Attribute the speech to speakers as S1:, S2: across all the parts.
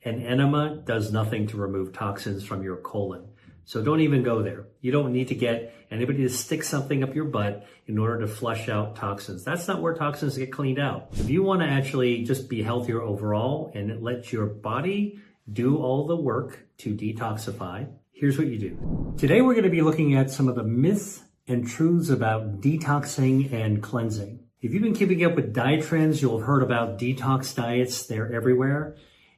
S1: An enema does nothing to remove toxins from your colon. So don't even go there. You don't need to get anybody to stick something up your butt in order to flush out toxins. That's not where toxins get cleaned out. If you want to actually just be healthier overall and let your body do all the work to detoxify, here's what you do. Today we're going to be looking at some of the myths and truths about detoxing and cleansing. If you've been keeping up with diet trends, you'll have heard about detox diets. They're everywhere.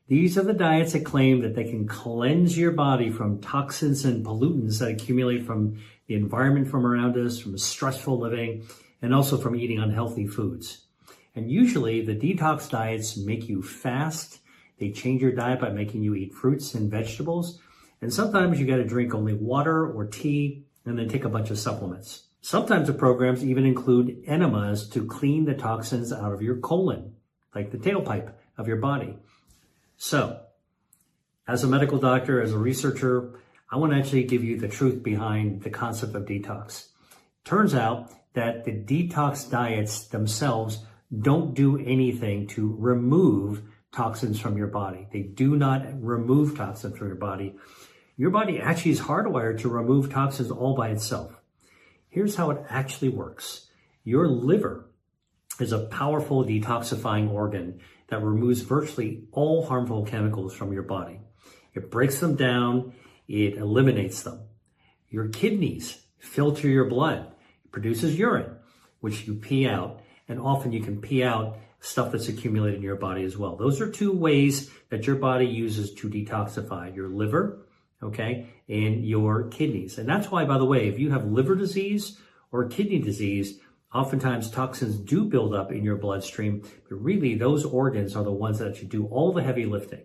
S1: These are the diets that claim that they can cleanse your body from toxins and pollutants that accumulate from the environment from around us, from stressful living, and also from eating unhealthy foods. And usually the detox diets make you fast. They change your diet by making you eat fruits and vegetables. And sometimes you got to drink only water or tea and then take a bunch of supplements. Sometimes the programs even include enemas to clean the toxins out of your colon, like the tailpipe of your body. So, as a medical doctor, as a researcher, I want to actually give you the truth behind the concept of detox. Turns out that the detox diets themselves don't do anything to remove toxins from your body. They do not remove toxins from your body. Your body actually is hardwired to remove toxins all by itself. Here's how it actually works. Your liver is a powerful detoxifying organ that removes virtually all harmful chemicals from your body. It breaks them down, it eliminates them. Your kidneys filter your blood. It produces urine, which you pee out, and often you can pee out stuff that's accumulated in your body as well. Those are two ways that your body uses to detoxify: your liver, okay, and your kidneys. And that's why, by the way, if you have liver disease or kidney disease, oftentimes toxins do build up in your bloodstream, but really those organs are the ones that should do all the heavy lifting.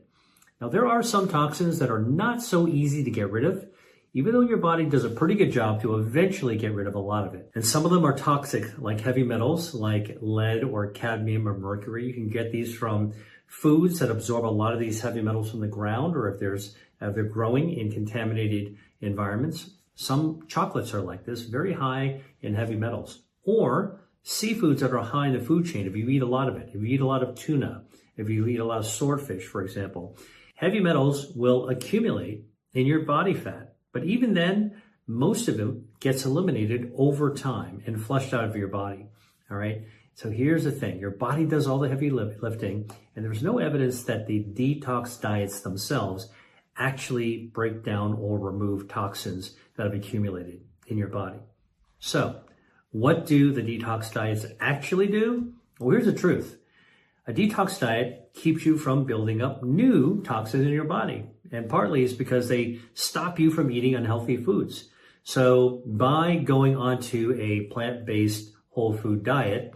S1: Now, there are some toxins that are not so easy to get rid of, even though your body does a pretty good job to eventually get rid of a lot of it. And some of them are toxic, like heavy metals, like lead or cadmium or mercury. You can get these from foods that absorb a lot of these heavy metals from the ground, or if they're growing in contaminated environments. Some chocolates are like this, very high in heavy metals. Or seafoods that are high in the food chain, if you eat a lot of it. If you eat a lot of tuna, if you eat a lot of swordfish, for example, heavy metals will accumulate in your body fat. But even then, most of it gets eliminated over time and flushed out of your body. All right. So here's the thing. Your body does all the heavy lifting, and there's no evidence that the detox diets themselves actually break down or remove toxins that have accumulated in your body. So, what do the detox diets actually do? Well, here's the truth. A detox diet keeps you from building up new toxins in your body. And partly it's because they stop you from eating unhealthy foods. So by going onto a plant-based whole food diet,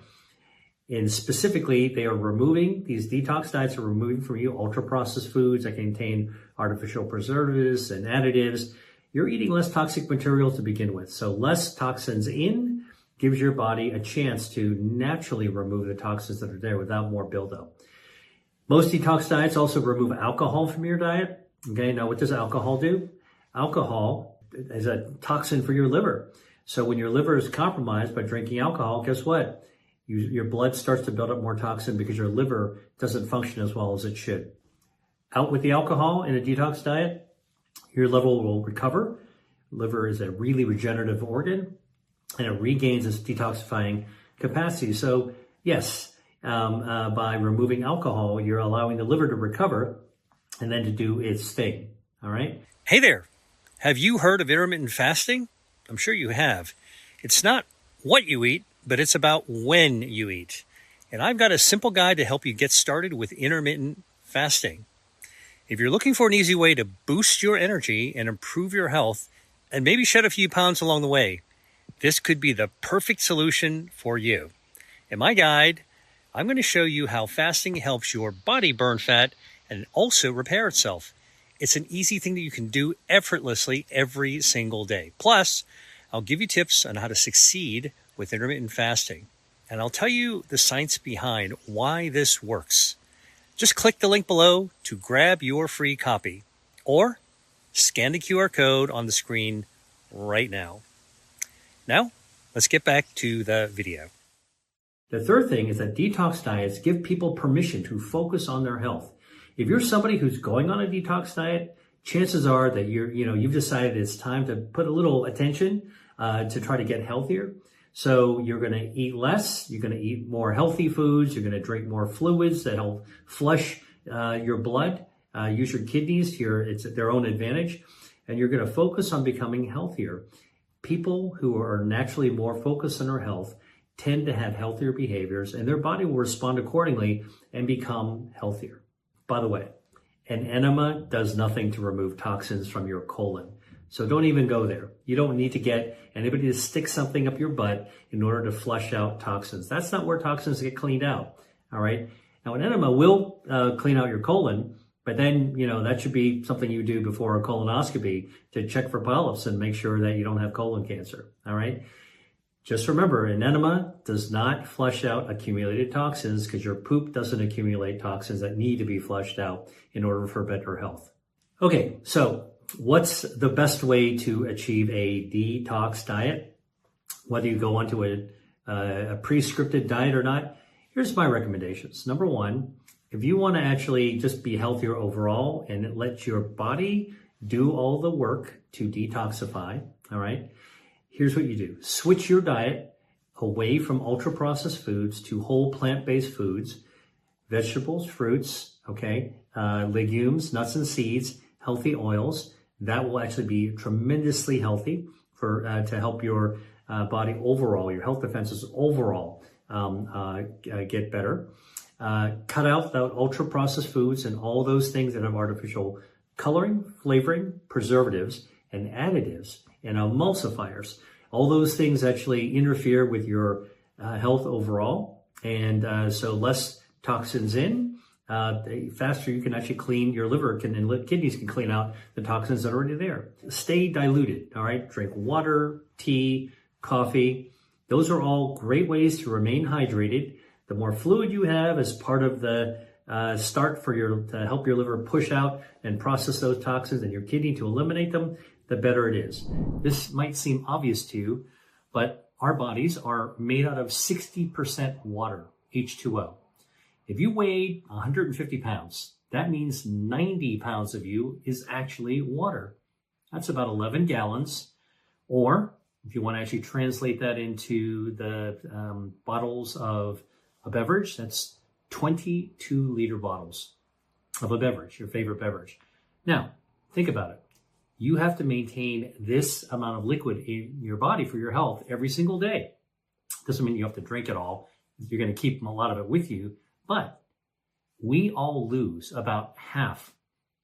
S1: and specifically they are removing, these detox diets are removing from you ultra-processed foods that contain artificial preservatives and additives. You're eating less toxic material to begin with. So less toxins in gives your body a chance to naturally remove the toxins that are there without more buildup. Most detox diets also remove alcohol from your diet. Okay, now what does alcohol do? Alcohol is a toxin for your liver. So when your liver is compromised by drinking alcohol, guess what? Your blood starts to build up more toxin because your liver doesn't function as well as it should. Out with the alcohol in a detox diet, your liver will recover. Liver is a really regenerative organ, and it regains its detoxifying capacity. So yes, by removing alcohol, you're allowing the liver to recover and then to do its thing. All right.
S2: Hey there. Have you heard of intermittent fasting? I'm sure you have. It's not what you eat, but it's about when you eat. And I've got a simple guide to help you get started with intermittent fasting. If you're looking for an easy way to boost your energy and improve your health, and maybe shed a few pounds along the way, this could be the perfect solution for you. In my guide, I'm going to show you how fasting helps your body burn fat and also repair itself. It's an easy thing that you can do effortlessly every single day. Plus, I'll give you tips on how to succeed with intermittent fasting. And I'll tell you the science behind why this works. Just click the link below to grab your free copy, or scan the QR code on the screen right now. Now, let's get back to the video.
S1: The third thing is that detox diets give people permission to focus on their health. If you're somebody who's going on a detox diet, chances are that you've decided it's time to put a little attention to try to get healthier. So you're going to eat less, you're going to eat more healthy foods, you're going to drink more fluids that help flush your blood, use your kidneys it's at their own advantage, and you're going to focus on becoming healthier. People who are naturally more focused on their health tend to have healthier behaviors, and their body will respond accordingly and become healthier. By the way, an enema does nothing to remove toxins from your colon. So don't even go there. You don't need to get anybody to stick something up your butt in order to flush out toxins. That's not where toxins get cleaned out. All right. Now, an enema will clean out your colon, but then, that should be something you do before a colonoscopy to check for polyps and make sure that you don't have colon cancer. All right. Just remember, an enema does not flush out accumulated toxins because your poop doesn't accumulate toxins that need to be flushed out in order for better health. Okay, so what's the best way to achieve a detox diet? Whether you go onto a pre-scripted diet or not, here's my recommendations. Number one, if you want to actually just be healthier overall and let your body do all the work to detoxify, all right, here's what you do. Switch your diet away from ultra-processed foods to whole plant-based foods, vegetables, fruits, okay, legumes, nuts and seeds, healthy oils. That will actually be tremendously healthy to help your body overall, your health defenses overall get better. Cut out the ultra-processed foods and all those things that have artificial coloring, flavoring, preservatives, and additives and emulsifiers. All those things actually interfere with your health overall. And so less toxins in, the faster you can actually clean your liver and kidneys can clean out the toxins that are already there. Stay diluted, all right? Drink water, tea, coffee. Those are all great ways to remain hydrated. The more fluid you have as part of the start to help your liver push out and process those toxins and your kidney to eliminate them, the better it is. This might seem obvious to you, but our bodies are made out of 60% water, H2O. If you weigh 150 pounds, that means 90 pounds of you is actually water. That's about 11 gallons. Or if you want to actually translate that into the bottles of a beverage, that's 22-liter bottles of a beverage, your favorite beverage. Now, think about it. You have to maintain this amount of liquid in your body for your health every single day. Doesn't mean you have to drink it all. You're going to keep a lot of it with you. But we all lose about half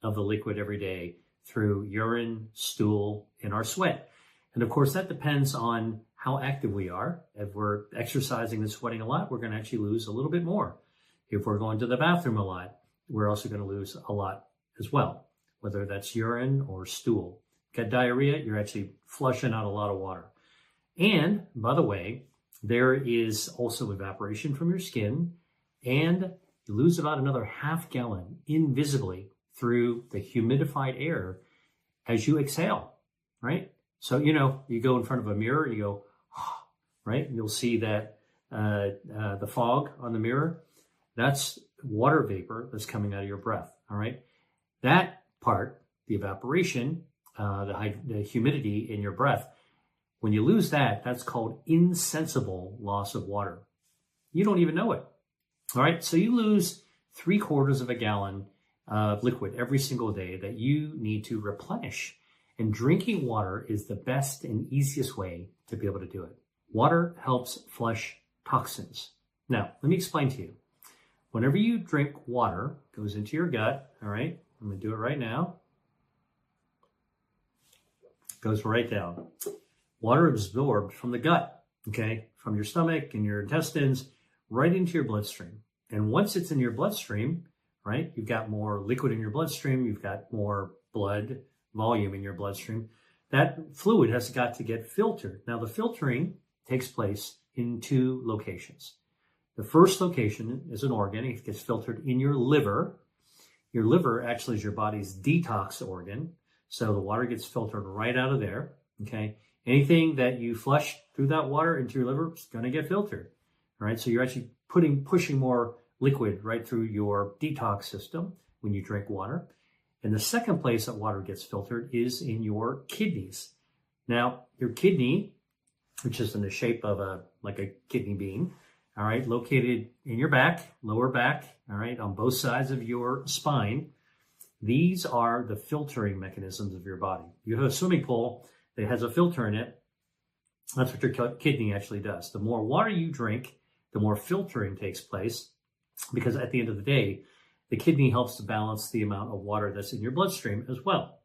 S1: of the liquid every day through urine, stool, and our sweat. And of course, that depends on how active we are. If we're exercising and sweating a lot, we're going to actually lose a little bit more. If we're going to the bathroom a lot, we're also going to lose a lot as well, whether that's urine or stool. Got diarrhea, you're actually flushing out a lot of water. And by the way, there is also evaporation from your skin, and you lose about another half gallon invisibly through the humidified air as you exhale, right? So, you go in front of a mirror, you go, right? And you'll see that the fog on the mirror, that's water vapor that's coming out of your breath, all right? That part, the evaporation, the humidity in your breath, when you lose that, that's called insensible loss of water. You don't even know it, all right? So you lose 3/4 of a gallon of liquid every single day that you need to replenish. And drinking water is the best and easiest way to be able to do it. Water helps flush toxins. Now, let me explain to you. Whenever you drink water, it goes into your gut, all right? I'm going to do it right now. It goes right down. Water absorbed from the gut, okay? From your stomach and your intestines right into your bloodstream. And once it's in your bloodstream, right, you've got more liquid in your bloodstream, you've got more blood volume in your bloodstream. That fluid has got to get filtered. Now, the filtering takes place in 2 locations. The first location is an organ. It gets filtered in your liver. Your liver actually is your body's detox organ. So the water gets filtered right out of there, okay? Anything that you flush through that water into your liver is going to get filtered, all right? So you're actually pushing more liquid right through your detox system, when you drink water. And the second place that water gets filtered is in your kidneys. Now, your kidney, which is in the shape of like a kidney bean, all right, located in your back, lower back, all right, on both sides of your spine. These are the filtering mechanisms of your body. You have a swimming pool that has a filter in it. That's what your kidney actually does. The more water you drink, the more filtering takes place, because at the end of the day, the kidney helps to balance the amount of water that's in your bloodstream as well.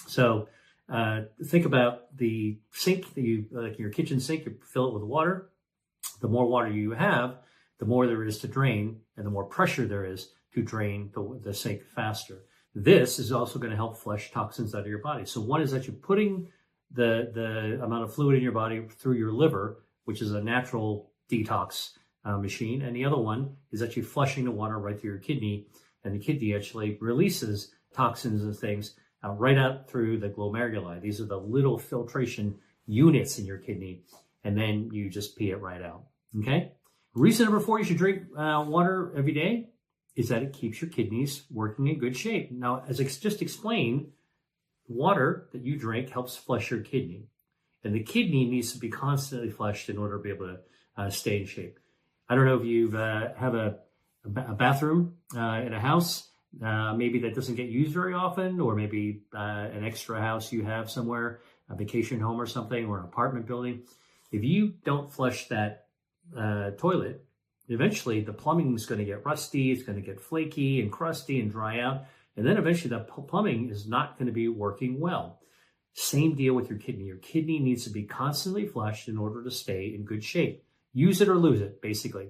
S1: So think about the sink that you, like your kitchen sink, you fill it with water. The more water you have, the more there is to drain, and the more pressure there is to drain the sink faster. This is also going to help flush toxins out of your body. So one is that you're putting the amount of fluid in your body through your liver, which is a natural detox machine. And the other one is that you're flushing the water right through your kidney, and the kidney actually releases toxins and things right out through the glomeruli. These are the little filtration units in your kidney, and then you just pee it right out. Okay? Reason number 4 you should drink water every day is that it keeps your kidneys working in good shape. Now, as I just explained, water that you drink helps flush your kidney, and the kidney needs to be constantly flushed in order to be able to stay in shape. I don't know if you have a bathroom in a house, maybe that doesn't get used very often, or maybe an extra house you have somewhere, a vacation home or something, or an apartment building. If you don't flush that toilet, eventually the plumbing is going to get rusty, it's going to get flaky and crusty and dry out, and then eventually the plumbing is not going to be working well. Same deal with your kidney. Your kidney needs to be constantly flushed in order to stay in good shape. Use it or lose it, basically.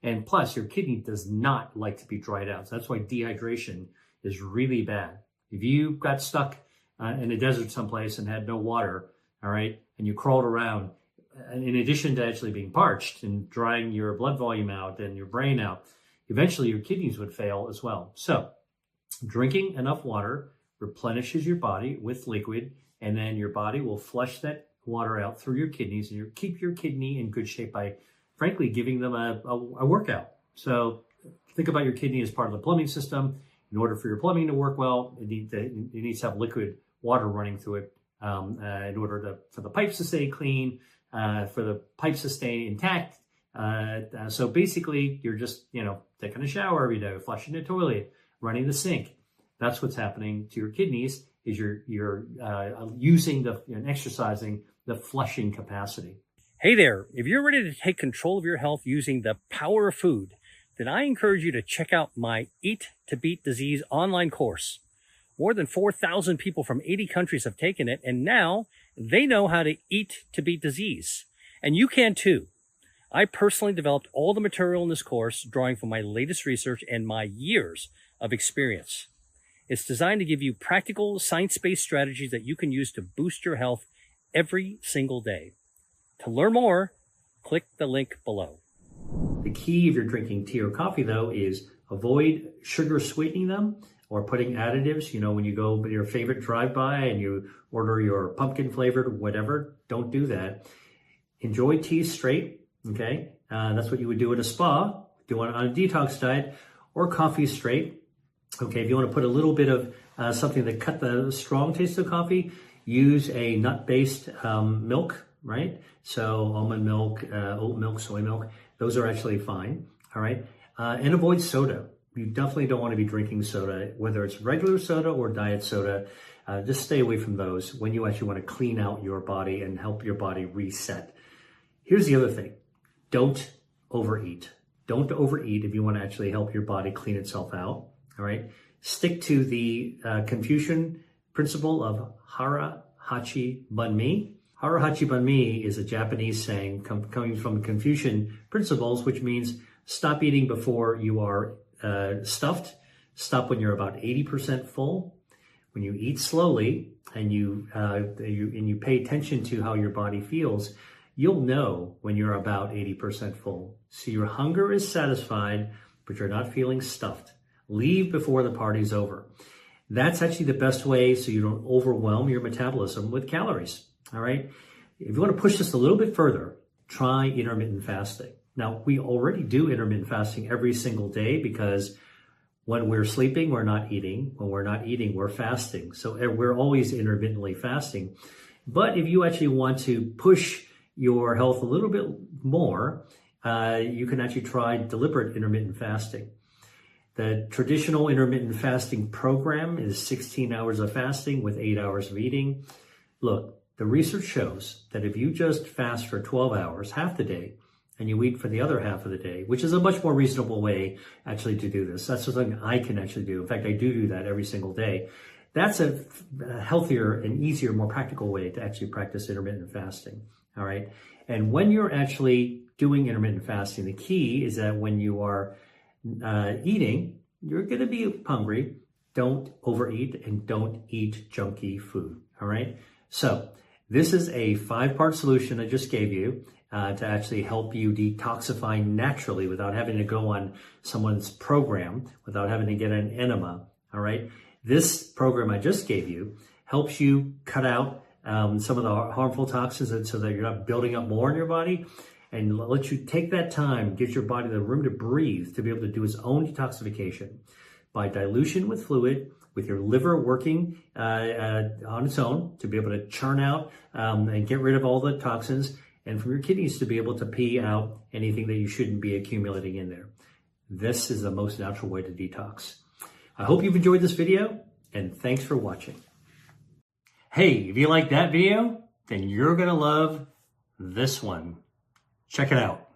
S1: And plus, your kidney does not like to be dried out. So that's why dehydration is really bad. If you got stuck in a desert someplace and had no water, all right, and you crawled around, in addition to actually being parched and drying your blood volume out and your brain out, eventually your kidneys would fail as well. So drinking enough water replenishes your body with liquid, and then your body will flush that water out through your kidneys, and you keep your kidney in good shape by, frankly, giving them a workout. So think about your kidney as part of the plumbing system. In order for your plumbing to work well, it needs to have liquid water running through it in order for the pipes to stay clean, for the pipes to stay intact. So basically, you're just, taking a shower every day, flushing the toilet, running the sink. That's what's happening to your kidneys, is you're using and exercising the flushing capacity.
S2: Hey there, if you're ready to take control of your health using the power of food, then I encourage you to check out my Eat to Beat Disease online course. More than 4,000 people from 80 countries have taken it, and now they know how to eat to beat disease. And you can too. I personally developed all the material in this course, drawing from my latest research and my years of experience. It's designed to give you practical, science-based strategies that you can use to boost your health every single day. To learn more, click the link below.
S1: The key if you're drinking tea or coffee, though, is avoid sugar sweetening them or putting additives. When you go with your favorite drive-by and you order your pumpkin flavored whatever, don't do that. Enjoy tea straight, okay? That's what you would do in a spa, do it on a detox diet, or coffee straight. Okay, if you want to put a little bit of something that cut the strong taste of coffee, use a nut-based milk, right? So almond milk, oat milk, soy milk, those are actually fine, all right? And avoid soda. You definitely don't want to be drinking soda, whether it's regular soda or diet soda. Just stay away from those when you actually want to clean out your body and help your body reset. Here's the other thing. Don't overeat. Don't overeat if you want to actually help your body clean itself out. All right. Stick to the Confucian principle of hara, hachi, bun mi. Hara, hachi, bun mi is a Japanese saying coming from Confucian principles, which means stop eating before you are stuffed. Stop when you're about 80% full. When you eat slowly and you pay attention to how your body feels, you'll know when you're about 80% full. So your hunger is satisfied, but you're not feeling stuffed. Leave before the party's over. That's actually the best way so you don't overwhelm your metabolism with calories, all right? If you want to push this a little bit further, try intermittent fasting. Now, we already do intermittent fasting every single day because When we're sleeping, we're not eating. When we're not eating, we're fasting. So we're always intermittently fasting. But if you actually want to push your health a little bit more, you can actually try deliberate intermittent fasting. The traditional intermittent fasting program is 16 hours of fasting with 8 hours of eating. Look, the research shows that if you just fast for 12 hours, half the day, and you eat for the other half of the day, which is a much more reasonable way actually to do this. That's something I can actually do. In fact, I do that every single day. That's a healthier and easier, more practical way to actually practice intermittent fasting. All right. And when you're actually doing intermittent fasting, the key is that when you are eating, you're going to be hungry. Don't overeat and don't eat junky food. All right. So this is a 5-part solution I just gave you to actually help you detoxify naturally without having to go on someone's program, without having to get an enema. All right. This program I just gave you helps you cut out some of the harmful toxins so that you're not building up more in your body, and let you take that time, get your body the room to breathe, to be able to do its own detoxification by dilution with fluid, with your liver working on its own to be able to churn out and get rid of all the toxins, and from your kidneys to be able to pee out anything that you shouldn't be accumulating in there. This is the most natural way to detox. I hope you've enjoyed this video, and thanks for watching. Hey, if you like that video, then you're going to love this one. Check it out.